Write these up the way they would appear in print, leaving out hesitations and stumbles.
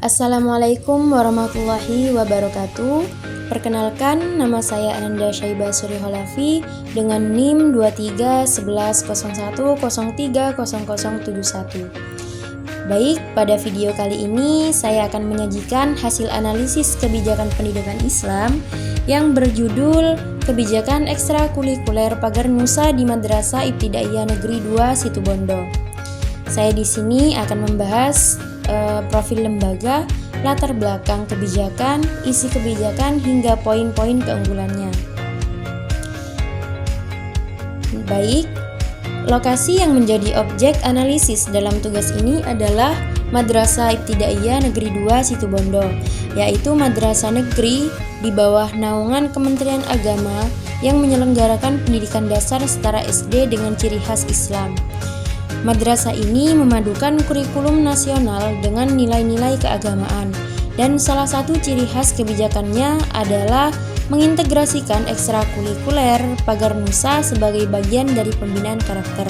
Assalamualaikum warahmatullahi wabarakatuh. Perkenalkan, nama saya Ananda Syaibah Suriholafi dengan NIM 231101030071. Baik, pada video kali ini saya akan menyajikan hasil analisis kebijakan pendidikan Islam yang berjudul Kebijakan Ekstrakurikuler Pagar Nusa di Madrasah Ibtidaiyah Negeri 2 Situbondo. Saya di sini akan membahas profil lembaga, latar belakang kebijakan, isi kebijakan, hingga poin-poin keunggulannya. Baik, lokasi yang menjadi objek analisis dalam tugas ini adalah Madrasah Ibtidaiyah Negeri 2 Situbondo, yaitu madrasah negeri di bawah naungan Kementerian Agama yang menyelenggarakan pendidikan dasar setara SD dengan ciri khas Islam. Madrasah ini memadukan kurikulum nasional dengan nilai-nilai keagamaan, dan salah satu ciri khas kebijakannya adalah mengintegrasikan ekstrakurikuler Pagar Nusa sebagai bagian dari pembinaan karakter.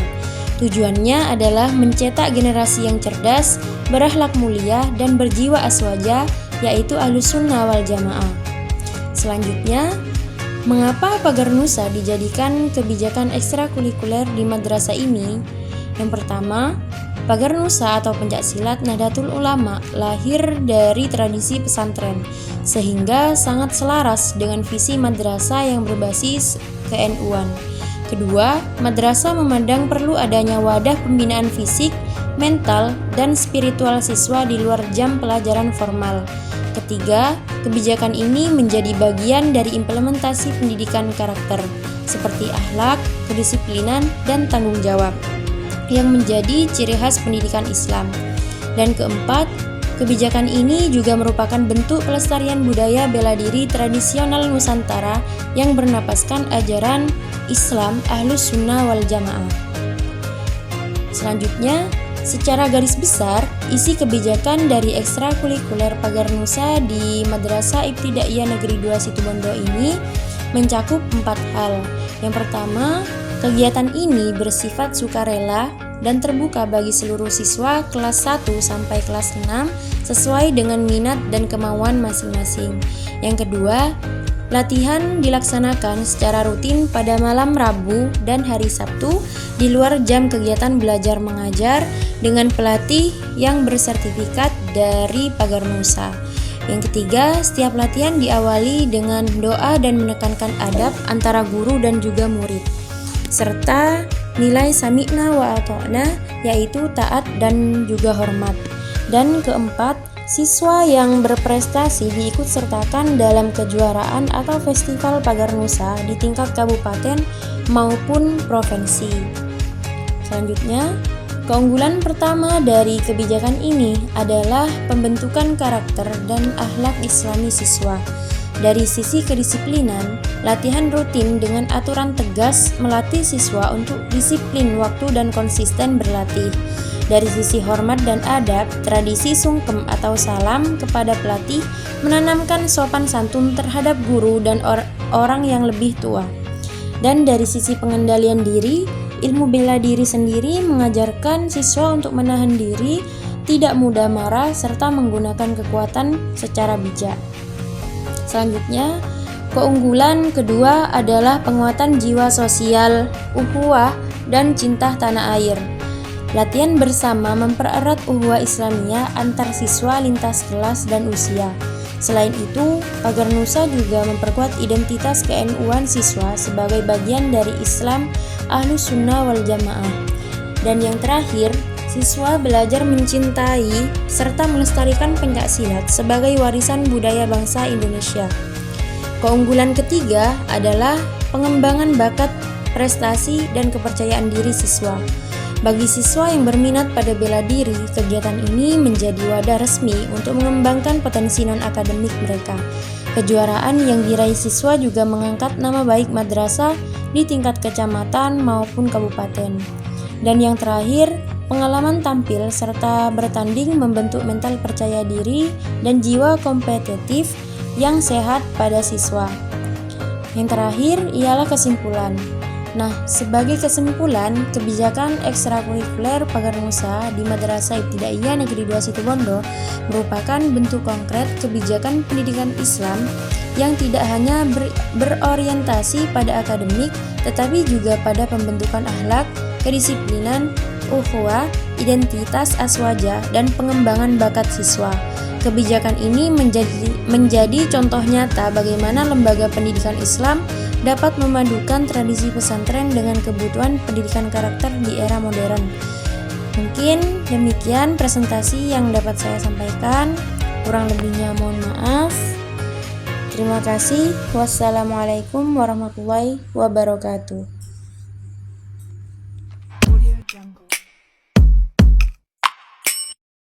Tujuannya adalah mencetak generasi yang cerdas, berakhlak mulia, dan berjiwa aswaja, yaitu Ahlus Sunnah wal Jamaah. Selanjutnya, mengapa Pagar Nusa dijadikan kebijakan ekstrakurikuler di madrasah ini? Yang pertama, Pagar Nusa atau pencaksilat Nahdlatul Ulama lahir dari tradisi pesantren, sehingga sangat selaras dengan visi madrasah yang berbasis ke-NU-an. Kedua, madrasah memandang perlu adanya wadah pembinaan fisik, mental, dan spiritual siswa di luar jam pelajaran formal. Ketiga, kebijakan ini menjadi bagian dari implementasi pendidikan karakter, seperti akhlak, kedisiplinan, dan tanggung jawab, yang menjadi ciri khas pendidikan Islam. Dan keempat, kebijakan ini juga merupakan bentuk pelestarian budaya bela diri tradisional Nusantara yang bernapaskan ajaran Islam Ahlus Sunnah wal Jamaah. Selanjutnya, secara garis besar, isi kebijakan dari ekstrakurikuler Pagar Nusa di Madrasah Ibtidaiyah Negeri 2 Situbondo ini mencakup 4 hal. Yang pertama, kegiatan ini bersifat sukarela dan terbuka bagi seluruh siswa kelas 1 sampai kelas 6 sesuai dengan minat dan kemauan masing-masing. Yang kedua, latihan dilaksanakan secara rutin pada malam Rabu dan hari Sabtu di luar jam kegiatan belajar mengajar dengan pelatih yang bersertifikat dari Pagar Nusa. Yang ketiga, setiap latihan diawali dengan doa dan menekankan adab antara guru dan juga murid, serta nilai sami'na wa ata'na, yaitu taat dan juga hormat. Dan keempat, siswa yang berprestasi diikutsertakan dalam kejuaraan atau festival Pagar Nusa di tingkat kabupaten maupun provinsi. Selanjutnya, keunggulan pertama dari kebijakan ini adalah pembentukan karakter dan akhlak Islami siswa. Dari sisi kedisiplinan, latihan rutin dengan aturan tegas melatih siswa untuk disiplin waktu dan konsisten berlatih. Dari sisi hormat dan adab, tradisi sungkem atau salam kepada pelatih menanamkan sopan santun terhadap guru dan orang yang lebih tua. Dan dari sisi pengendalian diri, ilmu bela diri sendiri mengajarkan siswa untuk menahan diri, tidak mudah marah, serta menggunakan kekuatan secara bijak. Selanjutnya, keunggulan kedua adalah penguatan jiwa sosial, ukhuwah, dan cinta tanah air. Latihan bersama mempererat ukhuwah Islamiyah antar siswa lintas kelas dan usia. Selain itu, Pagar Nusa juga memperkuat identitas ke-NU-an siswa sebagai bagian dari Islam Ahlus Sunnah wal Jamaah. Dan yang terakhir, siswa belajar mencintai serta melestarikan pencaksilat sebagai warisan budaya bangsa Indonesia. Keunggulan ketiga adalah pengembangan bakat, prestasi, dan kepercayaan diri siswa. Bagi siswa yang berminat pada bela diri, kegiatan ini menjadi wadah resmi untuk mengembangkan potensi non-akademik mereka. Kejuaraan yang diraih siswa juga mengangkat nama baik madrasah di tingkat kecamatan maupun kabupaten. Dan yang terakhir, pengalaman tampil serta bertanding membentuk mental percaya diri dan jiwa kompetitif yang sehat pada siswa. Yang terakhir ialah kesimpulan. Nah, sebagai kesimpulan, kebijakan ekstrakurikuler Pagar Nusa di Madrasah Ibtidaiyah Negeri 2 Situbondo merupakan bentuk konkret kebijakan pendidikan Islam yang tidak hanya berorientasi pada akademik, tetapi juga pada pembentukan akhlak, kedisiplinan, ukhuwah, identitas aswaja, dan pengembangan bakat siswa. Kebijakan ini menjadi contoh nyata bagaimana lembaga pendidikan Islam dapat memadukan tradisi pesantren dengan kebutuhan pendidikan karakter di era modern. Mungkin demikian presentasi yang dapat saya sampaikan. Kurang lebihnya mohon maaf. Terima kasih. Wassalamualaikum warahmatullahi wabarakatuh.